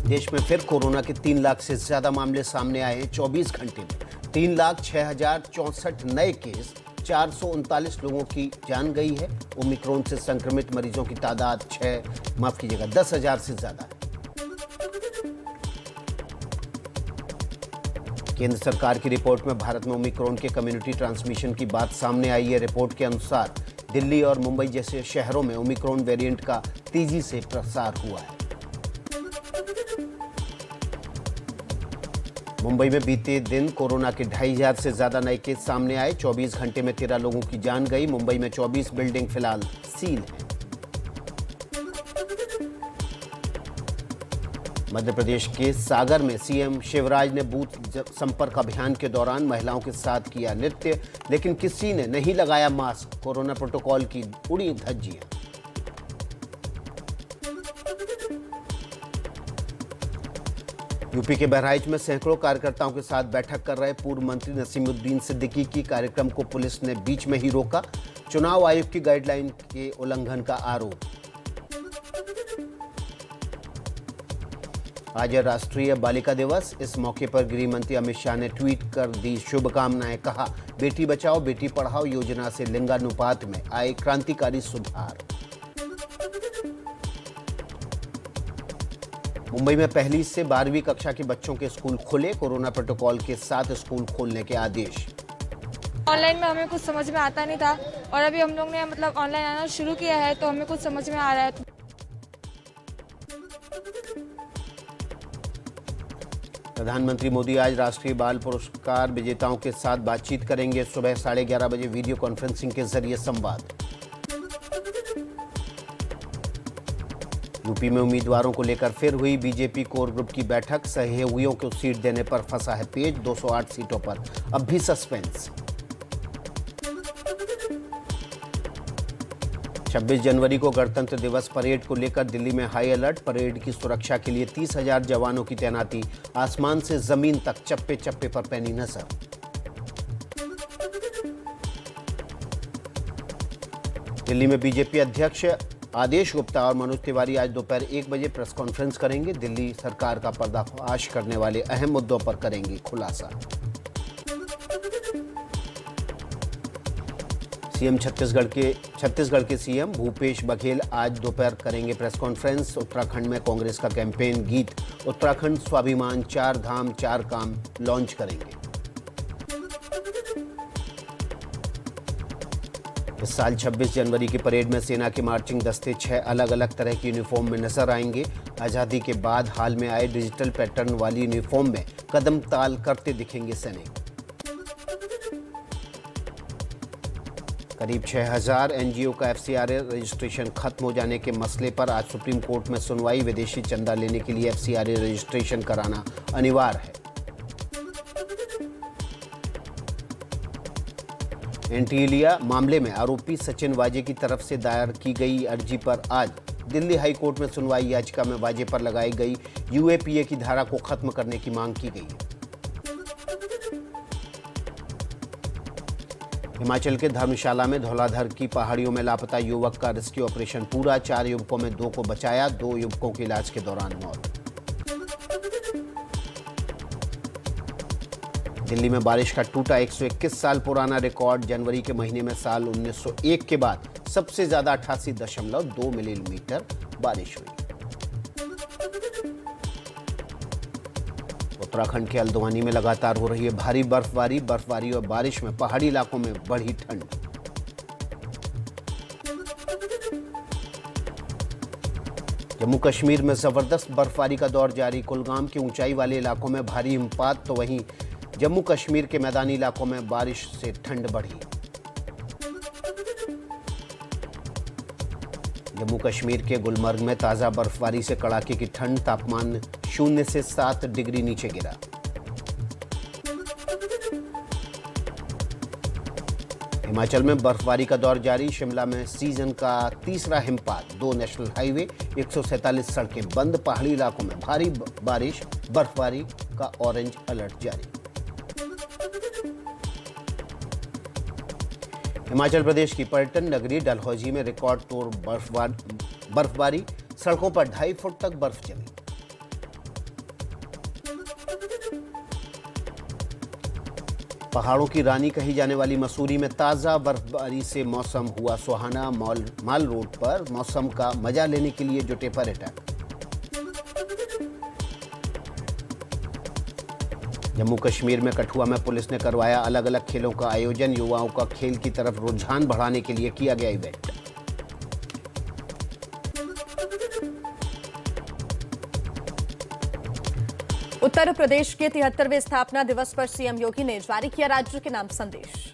देश में फिर कोरोना के 3 लाख से ज्यादा मामले सामने आए हैं 24 घंटे में। 3,06,064 नए केस, 439 लोगों की जान गई है। ओमिक्रॉन से संक्रमित मरीजों की तादाद 10,000 से ज्यादा है। केंद्र सरकार की रिपोर्ट में भारत में ओमिक्रॉन के कम्युनिटी ट्रांसमिशन की बात सामने आई है। रिपोर्ट के अनुसार दिल्ली और मुंबई जैसे शहरों में ओमिक्रॉन वेरिएंट का तेजी से प्रसार हुआ है। मुंबई में बीते दिन कोरोना के 2,500 से ज्यादा नए केस सामने आए। 24 घंटे में 13 लोगों की जान गई। मुंबई में 24 बिल्डिंग फिलहाल सील है। मध्य प्रदेश के सागर में सीएम शिवराज ने बूथ संपर्क अभियान के दौरान महिलाओं के साथ किया नृत्य, लेकिन किसी ने नहीं लगाया मास्क। कोरोना प्रोटोकॉल की उड़ी धज्जियां। यूपी के बहराइच में सैकड़ों कार्यकर्ताओं के साथ बैठक कर रहे पूर्व मंत्री नसीमुद्दीन सिद्दीकी की कार्यक्रम को पुलिस ने बीच में ही रोका। चुनाव आयोग की गाइडलाइन के उल्लंघन का आरोप। आज है राष्ट्रीय बालिका दिवस। इस मौके पर गृह मंत्री अमित शाह ने ट्वीट कर दी शुभकामनाएं। कहा, बेटी बचाओ बेटी पढ़ाओ योजना से लिंगानुपात में आए क्रांतिकारी सुधार। मुंबई में पहली से 12वीं कक्षा के बच्चों के स्कूल खुले। कोरोना प्रोटोकॉल के साथ स्कूल खोलने के आदेश। ऑनलाइन में हमें कुछ समझ में आता नहीं था और अभी हम लोग ने ऑनलाइन आना शुरू किया है तो हमें कुछ समझ में आ रहा है। प्रधानमंत्री मोदी आज राष्ट्रीय बाल पुरस्कार विजेताओं के साथ बातचीत करेंगे। सुबह 11:30 बजे वीडियो कॉन्फ्रेंसिंग के जरिए संवाद। यूपी में उम्मीदवारों को लेकर फिर हुई बीजेपी कोर ग्रुप की बैठक। सहयोगियों को सीट देने पर फंसा है पेच। 208 सीटों पर अब भी सस्पेंस। 26 जनवरी को गणतंत्र दिवस परेड को लेकर दिल्ली में हाई अलर्ट। परेड की सुरक्षा के लिए 30,000 जवानों की तैनाती। आसमान से जमीन तक चप्पे चप्पे पर पैनी नजर। दिल्ली में बीजेपी अध्यक्ष आदेश गुप्ता और मनोज तिवारी आज दोपहर 1 बजे प्रेस कॉन्फ्रेंस करेंगे। दिल्ली सरकार का पर्दाफाश करने वाले अहम मुद्दों पर करेंगे खुलासा। छत्तीसगढ़ के सीएम भूपेश बघेल आज दोपहर करेंगे प्रेस कॉन्फ्रेंस। उत्तराखंड में कांग्रेस का कैंपेन गीत उत्तराखंड स्वाभिमान 4 धाम 4 काम लॉन्च करेंगे। इस साल 26 जनवरी की परेड में सेना के मार्चिंग दस्ते 6 अलग अलग तरह की यूनिफॉर्म में नजर आएंगे। आजादी के बाद हाल में आए डिजिटल पैटर्न वाली यूनिफॉर्म में कदम ताल करते दिखेंगे सैनिक। करीब 6,000 एनजीओ का एफसीआरए रजिस्ट्रेशन खत्म हो जाने के मसले पर आज सुप्रीम कोर्ट में सुनवाई। विदेशी चंदा लेने के लिए एफसीआरए रजिस्ट्रेशन कराना अनिवार्य है। एंटीलिया मामले में आरोपी सचिन वाजे की तरफ से दायर की गई अर्जी पर आज दिल्ली हाई कोर्ट में सुनवाई। याचिका में वाजे पर लगाई गई यूएपीए की धारा को खत्म करने की मांग की गई है। हिमाचल के धर्मशाला में धौलाधर की पहाड़ियों में लापता युवक का रेस्क्यू ऑपरेशन पूरा। 4 युवकों में 2 को बचाया। 2 युवकों की इलाज के दौरान मौत। दिल्ली में बारिश का टूटा 121 साल पुराना रिकॉर्ड। जनवरी के महीने में साल 1901 के बाद सबसे ज्यादा 88.2 मिलीमीटर बारिश हुई। उत्तराखंड के हल्द्वानी में लगातार हो रही है भारी बर्फबारी और बारिश में पहाड़ी इलाकों में बढ़ी ठंड। जम्मू कश्मीर में जबरदस्त बर्फबारी का दौर जारी। कुलगाम के ऊंचाई वाले इलाकों में भारी हिमपात तो वहीं जम्मू कश्मीर के मैदानी इलाकों में बारिश से ठंड बढ़ी। जम्मू कश्मीर के गुलमर्ग में ताज़ा बर्फबारी से कड़ाके की ठंड। तापमान 0 से 7 डिग्री नीचे गिरा। हिमाचल में बर्फबारी का दौर जारी। शिमला में सीजन का तीसरा हिमपात। 2 नेशनल हाईवे, 147 सड़कें बंद। पहाड़ी इलाकों में भारी बारिश, बर्फबारी का ऑरेंज अलर्ट जारी। हिमाचल प्रदेश की पर्यटन नगरी डलहौजी में रिकॉर्ड तोड़ बर्फबारी, सड़कों पर 2.5 फुट तक बर्फ जमी। पहाड़ों की रानी कही जाने वाली मसूरी में ताजा बर्फबारी से मौसम हुआ सुहाना। माल रोड पर मौसम का मजा लेने के लिए जुटे पर्यटक। जम्मू कश्मीर में कठुआ में पुलिस ने करवाया अलग अलग खेलों का आयोजन। युवाओं का खेल की तरफ रुझान बढ़ाने के लिए किया गया इवेंट। उत्तर प्रदेश के 73वें स्थापना दिवस पर सीएम योगी ने जारी किया राज्य के नाम संदेश।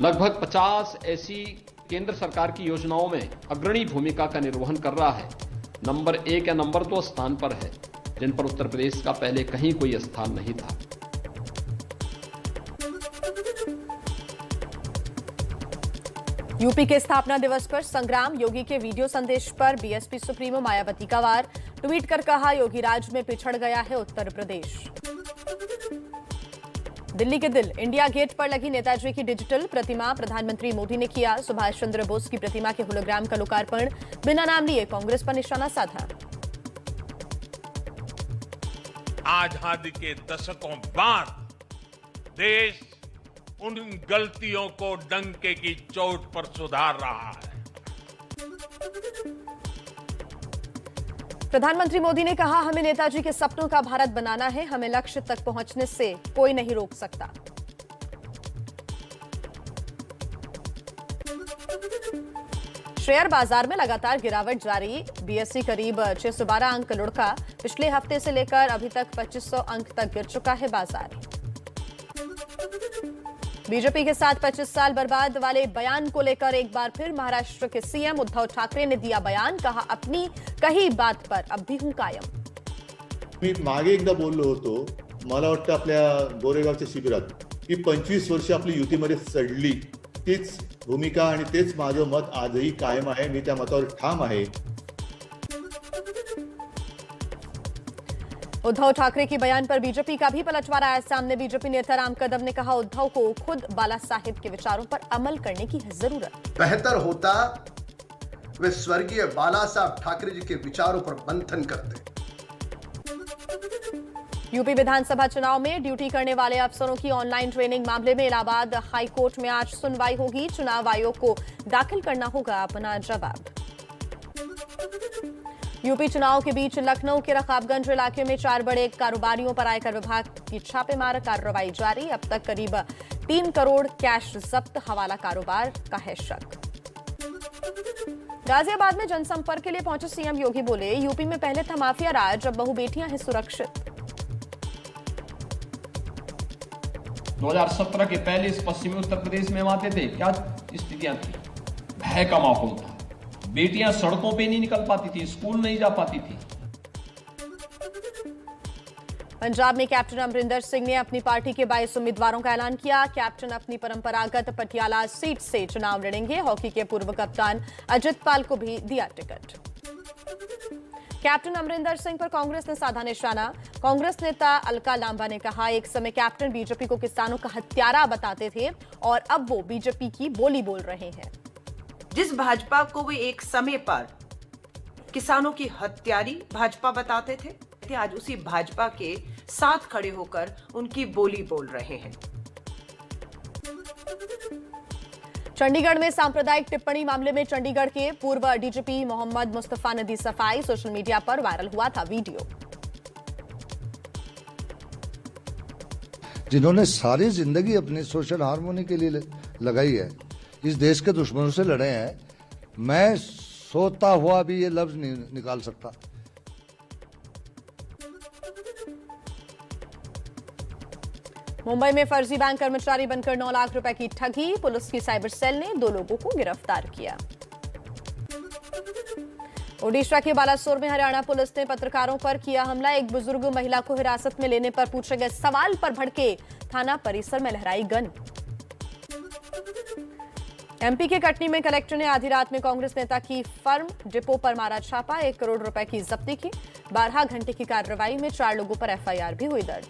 लगभग 50 ऐसी केंद्र सरकार की योजनाओं में अग्रणी भूमिका का निर्वहन कर रहा है। नंबर 1 या नंबर 2 स्थान पर है, जिन पर उत्तर प्रदेश का पहले कहीं कोई स्थान नहीं था। यूपी के स्थापना दिवस पर संग्राम योगी के वीडियो संदेश पर बीएसपी सुप्रीमो मायावती का वार। ट्वीट कर कहा, योगी राज में पिछड़ गया है उत्तर प्रदेश। दिल्ली के दिल इंडिया गेट पर लगी नेताजी की डिजिटल प्रतिमा प्रधानमंत्री मोदी ने किया। सुभाष चंद्र बोस की प्रतिमा के होलोग्राम का लोकार्पण। बिना नाम लिए कांग्रेस पर निशाना साधा। आजादी के दशकों बाद देश उन गलतियों को डंके की चोट पर सुधार रहा है। प्रधानमंत्री मोदी ने कहा, हमें नेताजी के सपनों का भारत बनाना है, हमें लक्ष्य तक पहुंचने से कोई नहीं रोक सकता। शेयर बाजार में लगातार गिरावट जारी। बीएसई करीब 612 अंक लुढ़का। पिछले हफ्ते से लेकर अभी तक 2500 अंक तक गिर चुका है बाजार। बीजेपी के साथ 25 साल बर्बाद वाले बयान को लेकर एक बार फिर महाराष्ट्र के सीएम उद्धव ठाकरे ने दिया बयान। कहा, अपनी कही बात पर अब भी हूं कायम। मी मागे एकदा बोललो होतो, मला वाटतं आपल्या गोरेगावच्या शिबिरात की 25 वर्ष आपली युतीमध्ये सडली, तीच भूमिका आणि तेच माझं मत आजही कायम आहे। मी त्या मतावर ठाम आहे। उद्धव ठाकरे की बयान पर बीजेपी का भी पलटवार आया सामने। बीजेपी नेता राम कदम ने कहा, उद्धव को खुद बाला साहेब के विचारों पर अमल करने की जरूरत। बेहतर होता वे स्वर्गीय बाला साहब ठाकरे जी के विचारों पर मंथन करते। यूपी विधानसभा चुनाव में ड्यूटी करने वाले अफसरों की ऑनलाइन ट्रेनिंग मामले में इलाहाबाद हाईकोर्ट में आज सुनवाई होगी। चुनाव आयोग को दाखिल करना होगा अपना जवाब। यूपी चुनाव के बीच लखनऊ के रकाबगंज इलाके में 4 बड़े कारोबारियों पर आयकर विभाग की छापेमार कार्रवाई जारी। अब तक करीब 3 करोड़ कैश जब्त। हवाला कारोबार का है शक। गाजियाबाद में जनसंपर्क के लिए पहुंचे सीएम योगी बोले, यूपी में पहले था माफिया राज, अब बहु बेटियां हैं सुरक्षित। 2017 के पहले इस पश्चिमी उत्तर प्रदेश में हम आते थे, क्या स्थितियां थी? भय का माहौल था। बेटियां सड़कों पे नहीं निकल पाती थी, स्कूल नहीं जा पाती थी। पंजाब में कैप्टन अमरिंदर सिंह ने अपनी पार्टी के 22 उम्मीदवारों का ऐलान किया। कैप्टन अपनी परंपरागत पटियाला सीट से चुनाव लड़ेंगे। हॉकी के पूर्व कप्तान अजित पाल को भी दिया टिकट। कैप्टन अमरिंदर सिंह पर कांग्रेस ने साधा निशाना। कांग्रेस नेता अलका लांबा ने कहा, एक समय कैप्टन बीजेपी को किसानों का हत्यारा बताते थे और अब वो बीजेपी की बोली बोल रहे हैं। जिस भाजपा को वे एक समय पर किसानों की हत्यारी भाजपा बताते थे, आज उसी भाजपा के साथ खड़े होकर उनकी बोली बोल रहे हैं। चंडीगढ़ में सांप्रदायिक टिप्पणी मामले में चंडीगढ़ के पूर्व डीजीपी मोहम्मद मुस्तफा ने दी सफाई। सोशल मीडिया पर वायरल हुआ था वीडियो। जिन्होंने सारी जिंदगी अपनी सोशल हार्मोनी के लिए लगाई है, इस देश के दुश्मनों से लड़े हैं, मैं सोता हुआ भी ये लफ्ज नहीं निकाल सकता। मुंबई में फर्जी बैंक कर्मचारी बनकर 9 लाख रुपए की ठगी। पुलिस की साइबर सेल ने 2 लोगों को गिरफ्तार किया। ओडिशा के बालासोर में हरियाणा पुलिस ने पत्रकारों पर किया हमला। एक बुजुर्ग महिला को हिरासत में लेने पर पूछे गए सवाल पर भड़के, थाना परिसर में लहराई गन। एमपी के कटनी में कलेक्टर ने आधी रात में कांग्रेस नेता की फर्म डिपो पर मारा छापा। 1 करोड़ रुपए की जब्ती की। 12 घंटे की कार्रवाई में 4 लोगों पर एफआईआर भी हुई दर्ज।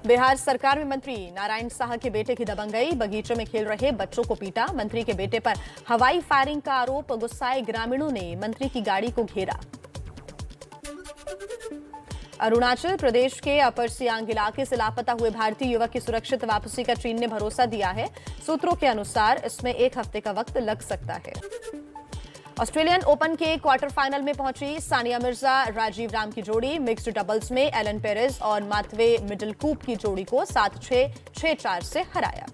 बिहार सरकार में मंत्री नारायण साह के बेटे की दबंगई, बगीचे में खेल रहे बच्चों को पीटा, मंत्री के बेटे पर हवाई फायरिंग का आरोप, गुस्साए ग्रामीणों ने मंत्री की गाड़ी को घेरा। अरुणाचल प्रदेश के अपर सियांग इलाके से लापता हुए भारतीय युवक की सुरक्षित वापसी का चीन ने भरोसा दिया है। सूत्रों के अनुसार इसमें 1 हफ्ते का वक्त लग सकता है। ऑस्ट्रेलियन ओपन के क्वार्टर फाइनल में पहुंची सानिया मिर्जा राजीव राम की जोड़ी, मिक्स्ड डबल्स में एलन पेरेज और माथवे मिडलकूप की जोड़ी को 7-6, 6-4 से हराया।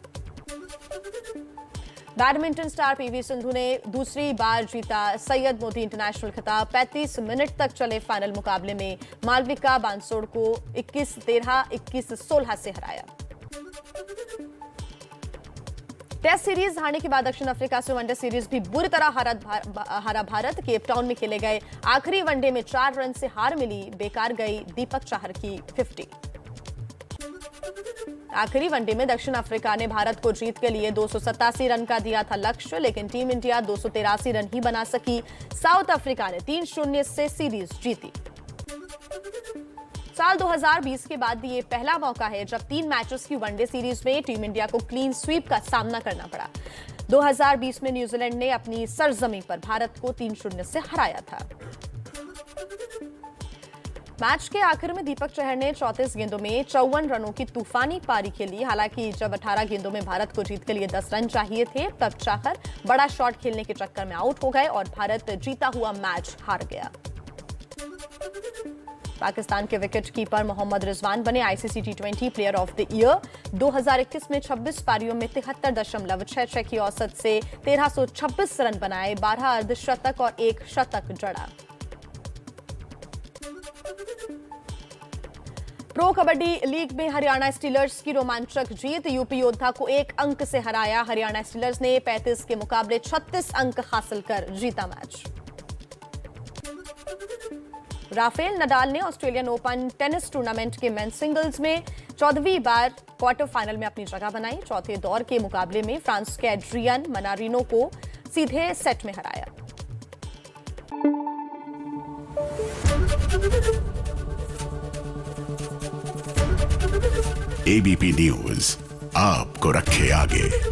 बैडमिंटन स्टार पीवी सिंधु ने दूसरी बार जीता सैयद मोदी इंटरनेशनल खिताब। 35 मिनट तक चले फाइनल मुकाबले में मालविका बानसोड़ को 21-13, 21-16 से हराया। टेस्ट सीरीज हारने के बाद दक्षिण अफ्रीका से वनडे सीरीज भी बुरी तरह हारा भारत। केप टाउन में खेले गए आखिरी वनडे में 4 रन से हार मिली, बेकार गई दीपक चाहर की 50। आखिरी वनडे में दक्षिण अफ्रीका ने भारत को जीत के लिए 287 रन का दिया था लक्ष्य, लेकिन टीम इंडिया 283 रन ही बना सकी। साउथ अफ्रीका ने 3-0 से सीरीज जीती। साल 2020 के बाद ये पहला मौका है जब 3 मैचेस की वनडे सीरीज में टीम इंडिया को क्लीन स्वीप का सामना करना पड़ा। 2020 में न्यूजीलैंड ने अपनी सरजमीं पर भारत को 3-0 से हराया था। मैच के आखिर में दीपक चहर ने 34 गेंदों में 54 रनों की तूफानी पारी खेली। हालांकि जब 18 गेंदों में भारत को जीत के लिए 10 रन चाहिए थे, तब चाहर बड़ा शॉट खेलने के चक्कर में आउट हो गए और भारत जीता हुआ मैच हार गया। पाकिस्तान के विकेट कीपर मोहम्मद रिजवान बने ICC T20 player of the year. 2021 में 26 पारियों में 73.66 की औसत से 1326 रन बनाए, 12 अर्धशतक और 1 शतक जड़ा। प्रो कबड्डी लीग में हरियाणा स्टीलर्स की रोमांचक जीत, यूपी योद्धा को 1 अंक से हराया। हरियाणा स्टीलर्स ने 35 के मुकाबले 36 अंक हासिल कर जीता मैच। राफेल नडाल ने ऑस्ट्रेलियन ओपन टेनिस टूर्नामेंट के मेंस सिंगल्स में 14वीं बार क्वार्टर फाइनल में अपनी जगह बनाई। चौथे दौर के मुकाबले में फ्रांस के एड्रियन मनारिनो को सीधे सेट में हराया। एबीपी न्यूज आपको रखे आगे।